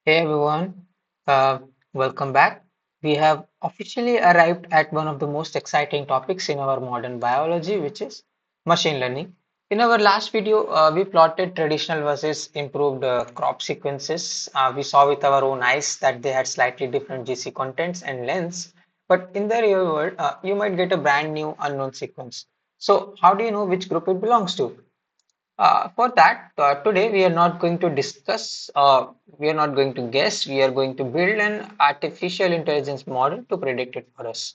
Hey everyone, uh, welcome back. We have officially arrived at one of the most exciting topics in our modern biology, which is machine learning. In our last video, we plotted traditional versus improved crop sequences. We saw with our own eyes that they had slightly different GC contents and lengths, but in the real world, you might get a brand new unknown sequence. So, how do you know which group it belongs to? For that, today we are not going to discuss, we are not going to guess, we are going to build an artificial intelligence model to predict it for us.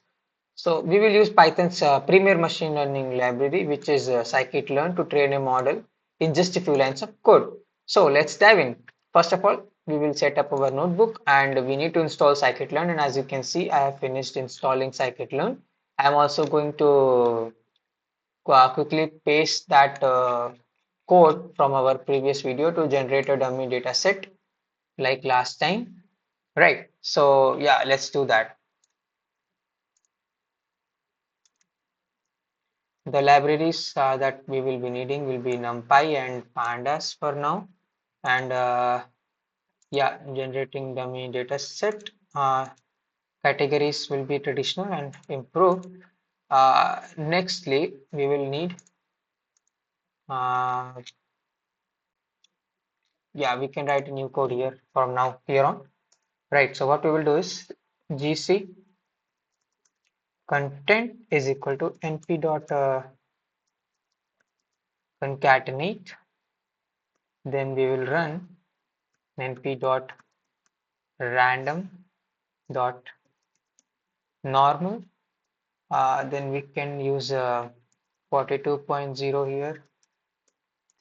So we will use Python's premier machine learning library, which is Scikit Learn, to train a model in just a few lines of code. So let's dive in. First of all, we will set up our notebook and we need to install Scikit Learn. And as you can see, I have finished installing Scikit Learn. I'm also going to quickly paste that code from our previous video to generate a dummy data set like last time. Right. So yeah, let's do that. The libraries that we will be needing will be NumPy and Pandas for now. And yeah, generating dummy data set. Categories will be traditional and improved. Nextly, we will need uh, yeah, we can write a new code here from now here on. Right, so what we will do is gc content is equal to np dot concatenate, then we will run np dot random dot normal, then we can use 42.0 here,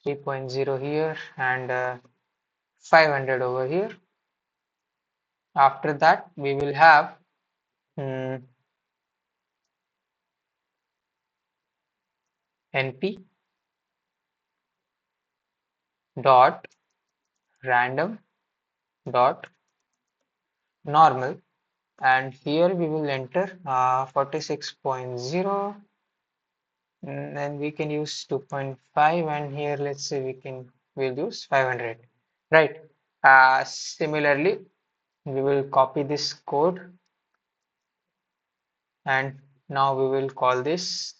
3.0 here, and 500 over here. After that, we will have np dot random dot normal, and here we will enter 46.0, and we can use 2.5, and here let's say we'll use 500, right? Similarly, we will copy this code and now we will call this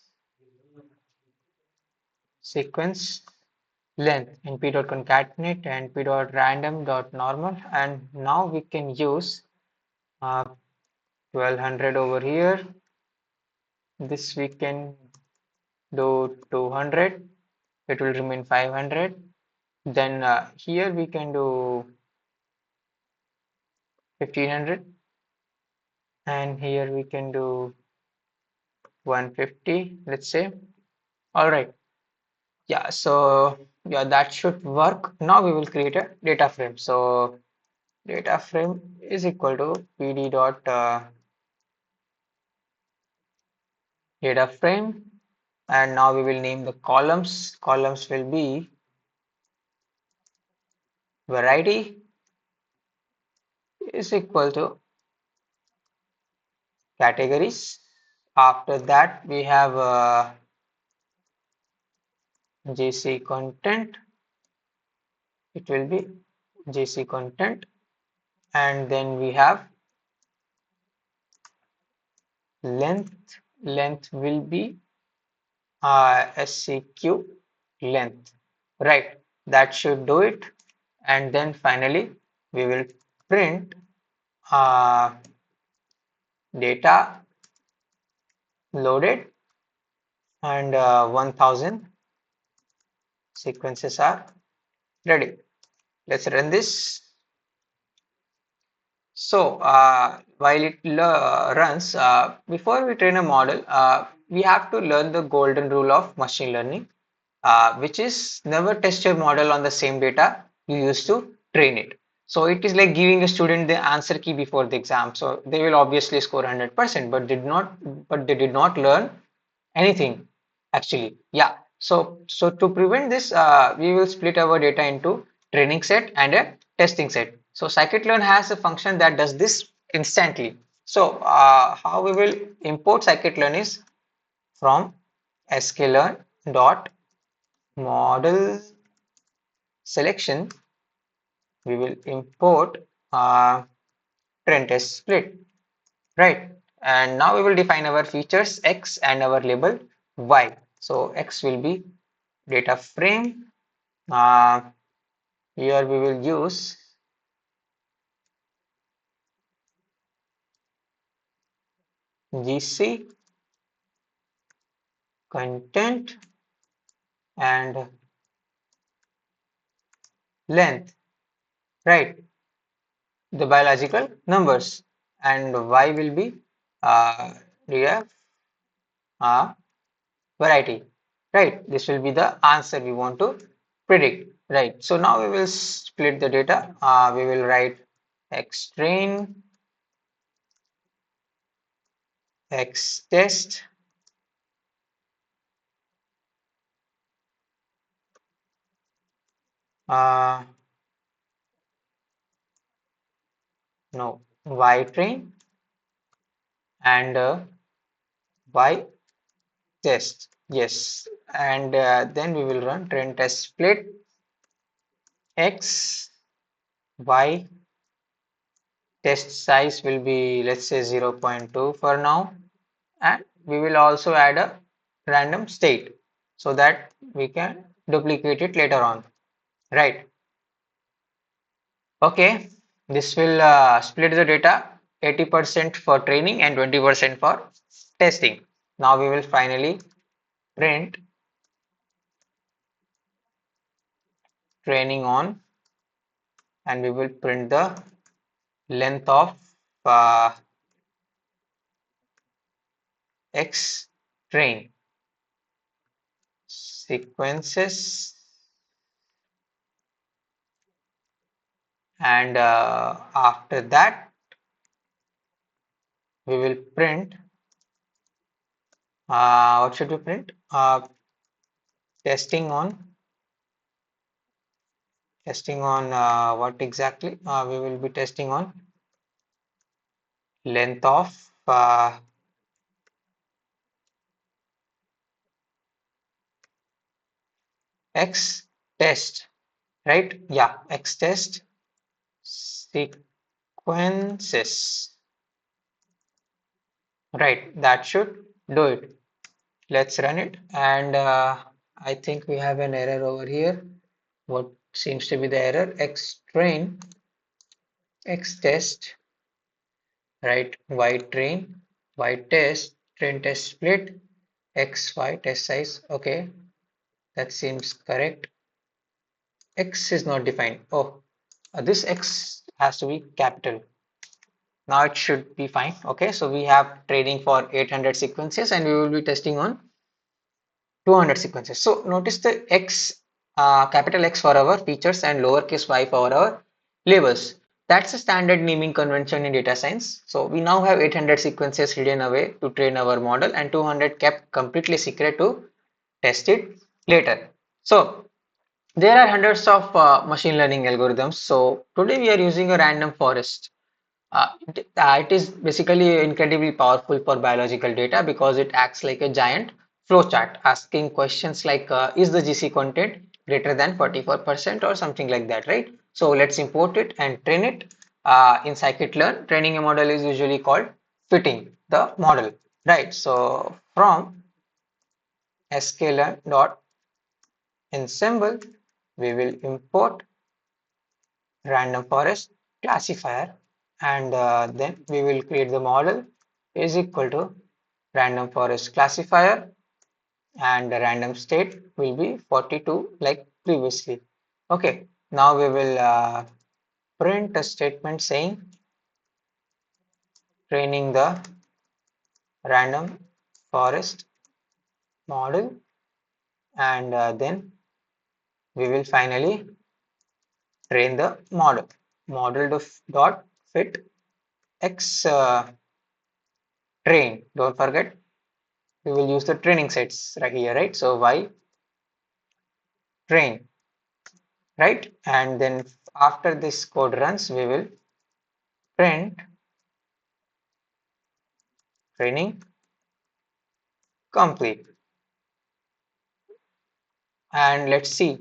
sequence length np.concatenate and np.random.normal, and now we can use 1200 over here. This we can do 200, it will remain 500. Then here we can do 1500, and here we can do 150, let's say. All right. Yeah, so yeah, that should work. Now we will create a data frame. So data frame is equal to pd dot data frame, and now we will name the columns. Columns will be variety is equal to categories. After that, we have GC content. It will be GC content, and then we have length. Length will be SCQ length, right? That should do it. And then finally, we will print uh, data loaded, and 1000 sequences are ready. Let's run this. So while it runs, before we train a model, we have to learn the golden rule of machine learning, which is never test your model on the same data you used to train it. So it is like giving a student the answer key before the exam. So they will obviously score 100%, but they did not learn anything actually. Yeah. So to prevent this, we will split our data into training set and a testing set. So scikit-learn has a function that does this instantly. So how we will import scikit-learn is from sklearn dot model selection. We will import uh, trend test split, right? And now we will define our features X and our label Y. So X will be data frame. Uh, Here we will use GC content and length, right? The biological numbers, and Y will be df variety, right? This will be the answer we want to predict, right? So now we will split the data. We will write X train, X test, uh, no, Y train and Y test. Yes, and then we will run trend test split X, Y. Test size will be, let's say, 0.2 for now, and we will also add a random state so that we can duplicate it later on, right? Okay, this will split the data 80% for training and 20% for testing. Now we will finally print training on, and we will print the length of uh, X train sequences, and after that we will print, what should we print? Testing on, what exactly? We will be testing on length of X test, right? Yeah, X test sequences, right? That should do it. Let's run it, and I think we have an error over here. What seems to be the error? X train, X test, right? Y train, Y test, train test split, X, Y test size. Okay, that seems correct. X is not defined. Oh, this X has to be capital. Now it should be fine. Okay, so we have training for 800 sequences, and we will be testing on 200 sequences. So notice the X, capital X for our features and lowercase y for our labels. That's a standard naming convention in data science. So we now have 800 sequences hidden away to train our model, and 200 kept completely secret to test it later. So there are hundreds of machine learning algorithms. So today we are using a random forest. It is basically incredibly powerful for biological data because it acts like a giant flowchart, asking questions like, is the GC content greater than 44% or something like that, right? So let's import it and train it. In Scikit-Learn, training a model is usually called fitting the model, right? So from sklearn.ensemble, we will import random forest classifier, and then we will create the model is equal to random forest classifier, and the random state will be 42 like previously. Okay, now we will print a statement saying training the random forest model, and then we will finally train the model. Model dot fit x train. Don't forget, we will use the training sets right here, right? So y train, right? And then after this code runs, we will print training complete, and let's see,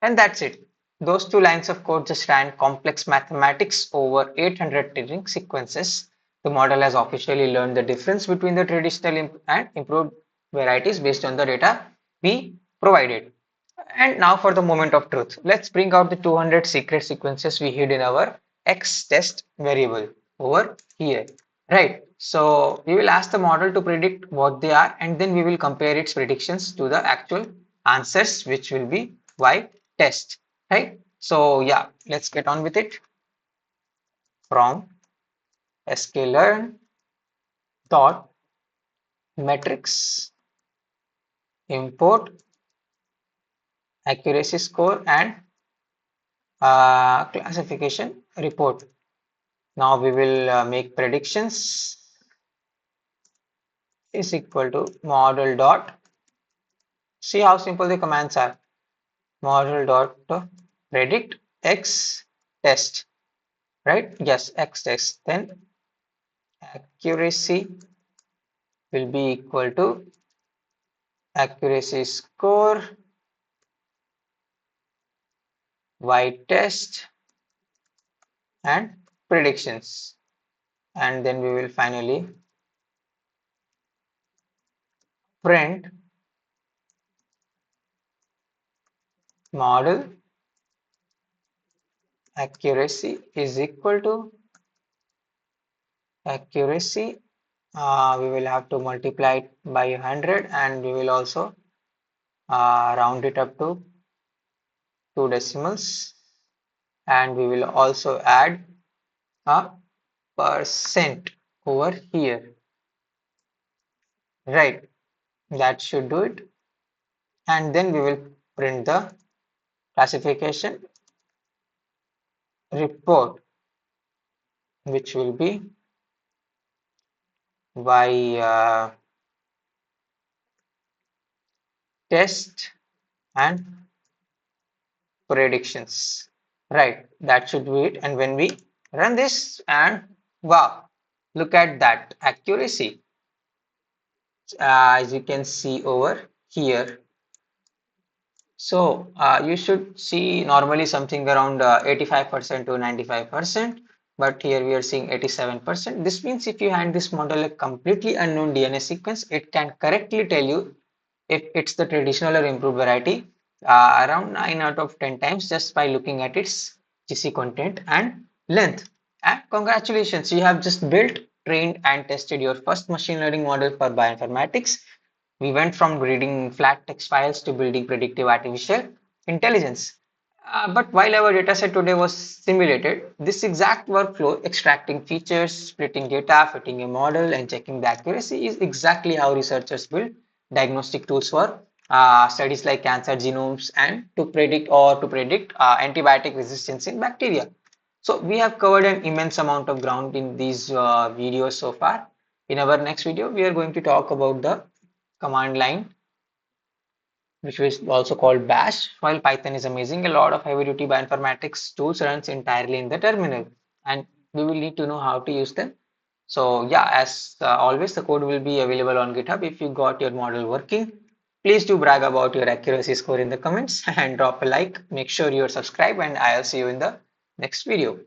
and that's it. those two lines of code just ran complex mathematics over 800 training sequences. The model has officially learned the difference between the traditional and improved varieties based on the data we provided. And now for the moment of truth. Let's bring out the 200 secret sequences we hid in our X test variable over here. Right. So we will ask the model to predict what they are, and then we will compare its predictions to the actual answers, which will be Y test. Right. So yeah, let's get on with it. From sklearn dot metrics import accuracy score and classification report. Now we will make predictions is equal to model dot. See how simple the commands are. Model dot predict X test, right? Yes, X test. Then accuracy will be equal to accuracy score Y test and predictions. And then we will finally print model accuracy is equal to accuracy. We will have to multiply it by 100, and we will also round it up to two decimals, and we will also add a percent over here. Right, that should do it. And then we will print the classification report, which will be by test and predictions. Right, that should be it. And when we run this, and wow, look at that accuracy. As you can see over here. So you should see normally something around 85% to 95%, but here we are seeing 87%. This means if you hand this model a completely unknown DNA sequence, it can correctly tell you if it's the traditional or improved variety around 9 out of 10 times just by looking at its GC content and length. And congratulations, you have just built, trained, and tested your first machine learning model for bioinformatics. We went from reading flat text files to building predictive artificial intelligence. But while our dataset today was simulated, this exact workflow, extracting features, splitting data, fitting a model, and checking the accuracy, is exactly how researchers build diagnostic tools for studies like cancer genomes and to predict antibiotic resistance in bacteria. So we have covered an immense amount of ground in these videos so far. In our next video, we are going to talk about the command line, which is also called bash. While Python is amazing, a lot of heavy duty bioinformatics tools runs entirely in the terminal, and we will need to know how to use them. So yeah, as always, the code will be available on GitHub. If you got your model working, please do brag about your accuracy score in the comments and drop a like. Make sure you're subscribed, and I'll see you in the next video.